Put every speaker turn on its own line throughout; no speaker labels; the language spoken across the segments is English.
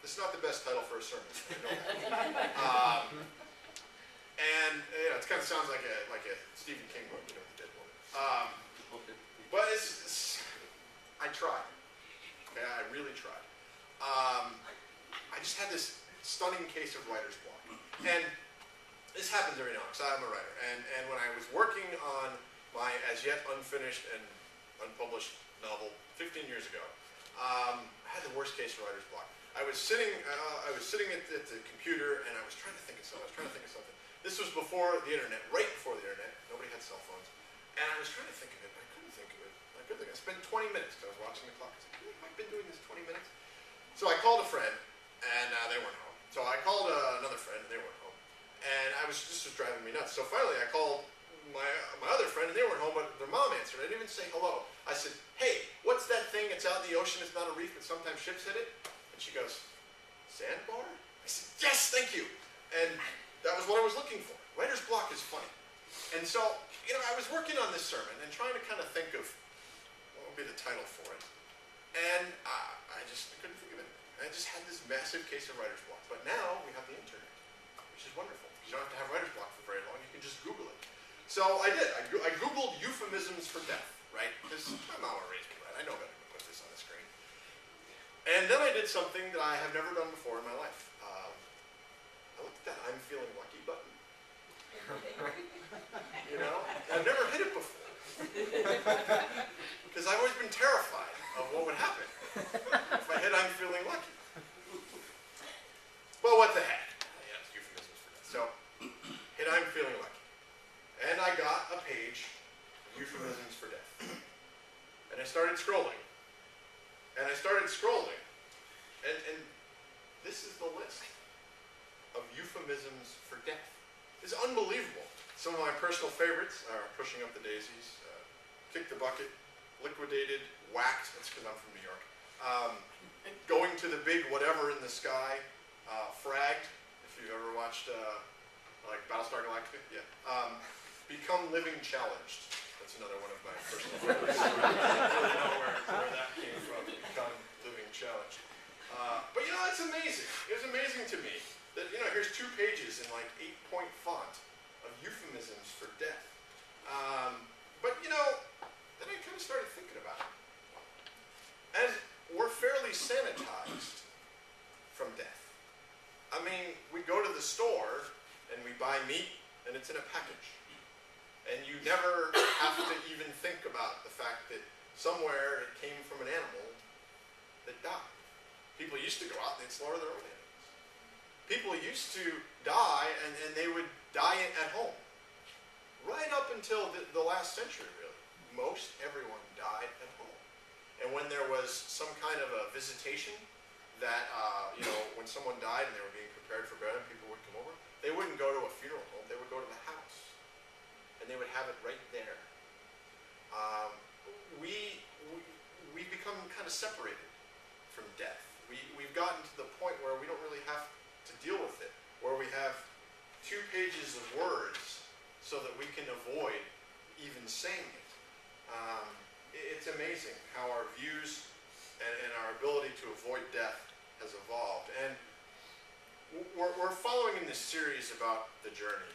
This is not the best title for a sermon. I know that. And it kind of sounds like a Stephen King book, the Dead Woman. But I tried. Okay, I really tried. I just had this stunning case of writer's block, and this happens every now and then, because I'm a writer. And when I was working on my as yet unfinished and unpublished novel 15 years ago, I had the worst case of writer's block. I was sitting at the computer, and I was trying to think of something. This was before the internet, right before the internet. Nobody had cell phones. And I was trying to think of it, but I couldn't think of it. I spent 20 minutes, because I was watching the clock. I was like, I've been doing this 20 minutes? So I called a friend, and they weren't home. So I called another friend, and they weren't home. And this was driving me nuts. So finally I called my other friend, and they weren't home, but their mom answered. I didn't even say hello. I said, hey, what's that thing? It's out in the ocean. It's not a reef, but sometimes ships hit it. And she goes, sandbar? I said, yes, thank you. And that was what I was looking for. Writer's block is funny. And so, I was working on this sermon and trying to kind of think of what would be the title for it. And I couldn't think of it. I just had this massive case of writer's block. But now we have the internet, which is wonderful. You don't have to have writer's block for very long. You can just Google it. So I did. I Googled euphemisms for death, right? Because my mama raised me right. I know better than to put this on the screen. And then I did something that I have never done before in my life. I looked at that I'm feeling lucky button. I've never hit it before. Because I've always been terrified of what would happen if I hit I'm feeling lucky. Well, what the heck? Yeah, it's euphemisms for death. So, hit I'm feeling lucky. And I got a page of euphemisms for death. And I started scrolling. And this is the list of euphemisms for death. It's unbelievable. Some of my personal favorites are pushing up the daisies, kick the bucket, liquidated, whacked, that's because I'm from New York, going to the big whatever in the sky, fragged, if you've ever watched like Battlestar Galactica, yeah. Become living challenged. That's another one of my personal favorites. I don't really know where that came from, become living challenged. But it's amazing. It was amazing to me that, here's 2 pages in like 8-point font of euphemisms for death. But then I kind of started thinking about it. And we're fairly sanitized from death. I mean, we go to the store and we buy meat and it's in a package. And you never have to even think about the fact that somewhere it came from an animal that died. People used to go out and they'd slaughter their own animals. People used to die and they would die at home. Right up until the last century, really. Most everyone died at home. And when there was some kind of a visitation that, when someone died and they were being prepared for burial, people would come over, they wouldn't go to a funeral home, they would go to the house. And they would have it right there. We've become kind of separated from death. We've gotten to the point where we don't really have to deal with it, where we have 2 pages of words so that we can avoid even saying it. It's amazing how our views and our ability to avoid death has evolved. And we're following in this series about the journey,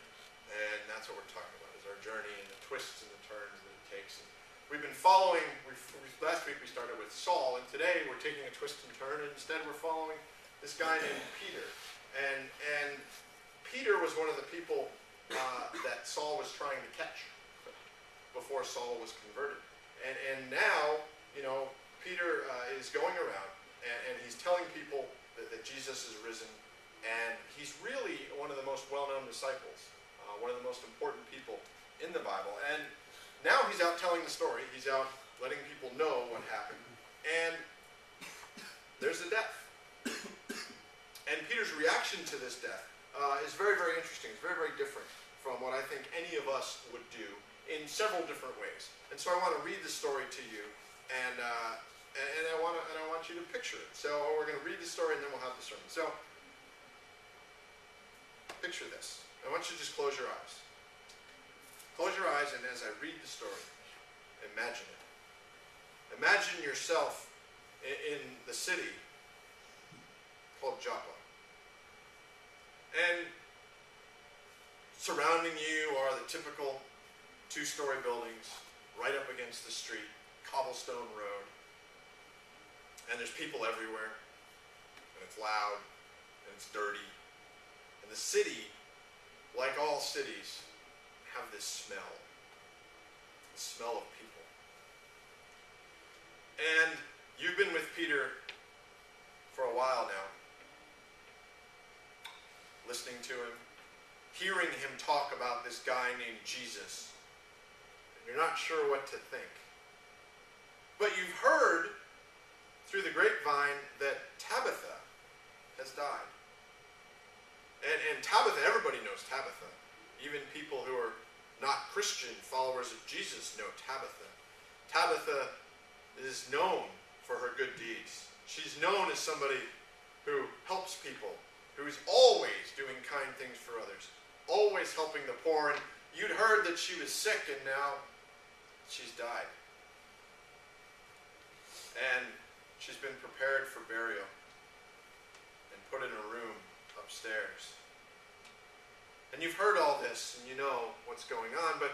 and that's what we're talking about, is our journey and the twists and the turns that it takes. And we've been following, last week we started with Saul, and today we're taking a twist and turn, and instead we're following this guy named Peter. And Peter was one of the people that Saul was trying to catch before Saul was converted. And now, Peter is going around and he's telling people that Jesus is risen, and he's really one of the most well-known disciples, one of the most important people in the Bible. And now he's out telling the story. He's out letting people know what happened. And there's a death. And Peter's reaction to this death is very, very interesting. It's very, very different from what I think any of us would do in several different ways. And so I want to read the story to you, and I want you to picture it. So we're going to read the story, and then we'll have the sermon. So picture this. I want you to just close your eyes. Close your eyes, and as I read the story, imagine it. Imagine yourself in the city called Joppa. And surrounding you are the typical two-story buildings right up against the street, cobblestone road. And there's people everywhere. And it's loud. And it's dirty. And the city, like all cities, have this smell. The smell of people. And you've been with Peter for a while now. Listening to him. Hearing him talk about this guy named Jesus. And you're not sure what to think. But you've heard through the grapevine that Tabitha has died. And Tabitha, everybody knows Tabitha. Even people who are not Christian followers of Jesus know Tabitha. Tabitha is known for her good deeds. She's known as somebody who helps people, who is always doing kind things for others, always helping the poor. And you'd heard that she was sick, and now she's died. And she's been prepared for burial and put in a room upstairs. And you've heard all this, and you know what's going on. But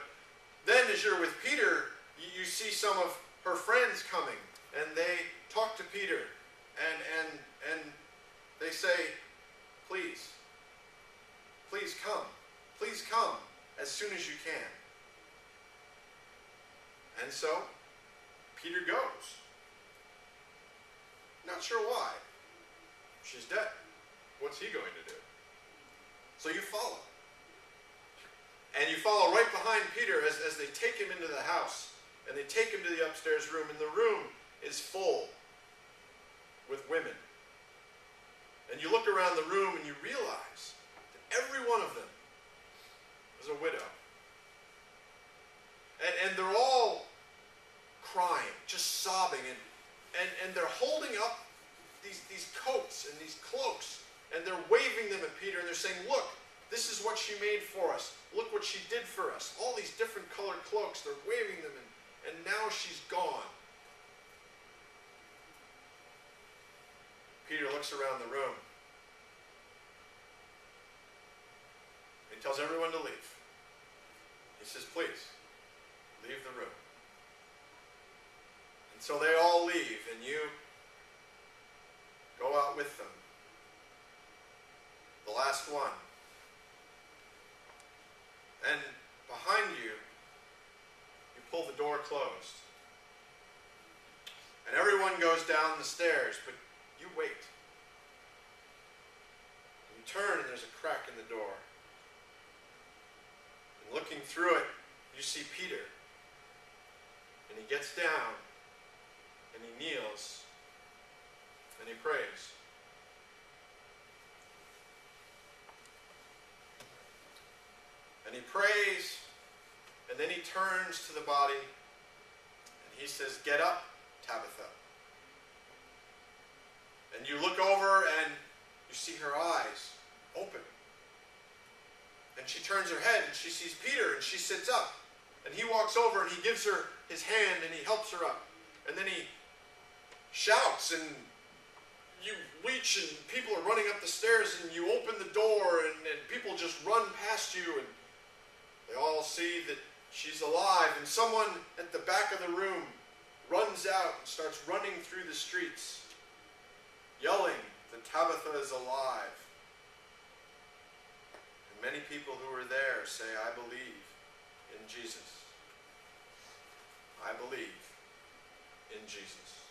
then as you're with Peter, you see some of her friends coming, and they talk to Peter, and they say, please come as soon as you can. And so Peter goes. Not sure why. She's dead. What's he going to do? So you follow. And you follow right behind Peter as they take him into the house. And they take him to the upstairs room. And the room is full with women. And you look around the room and you realize that every one of them is a widow. And they're all crying, just sobbing. And they're holding up these coats and these cloaks. And they're waving them at Peter. And they're saying, look, this is what she made for us. Look what she did for us. All these different colored cloaks. They're waving them. And now she's gone. Peter looks around the room. He tells everyone to leave. He says, please, leave the room. And so they all leave, and you go out with them. The last one. And behind you, you pull the door closed. And everyone goes down the stairs, but you wait. You turn, and there's a crack in the door. And looking through it, you see Peter. And he gets down, and he kneels, and he prays. And he prays, and then he turns to the body, and he says, get up, Tabitha. And you look over, and you see her eyes open. And she turns her head, and she sees Peter, and she sits up. And he walks over, and he gives her his hand, and he helps her up. And then he shouts, and you reach, and people are running up the stairs, and you open the door, and people just run past you, and they all see that she's alive. And someone at the back of the room runs out and starts running through the streets, yelling that Tabitha is alive. And many people who are there say, I believe in Jesus. I believe in Jesus.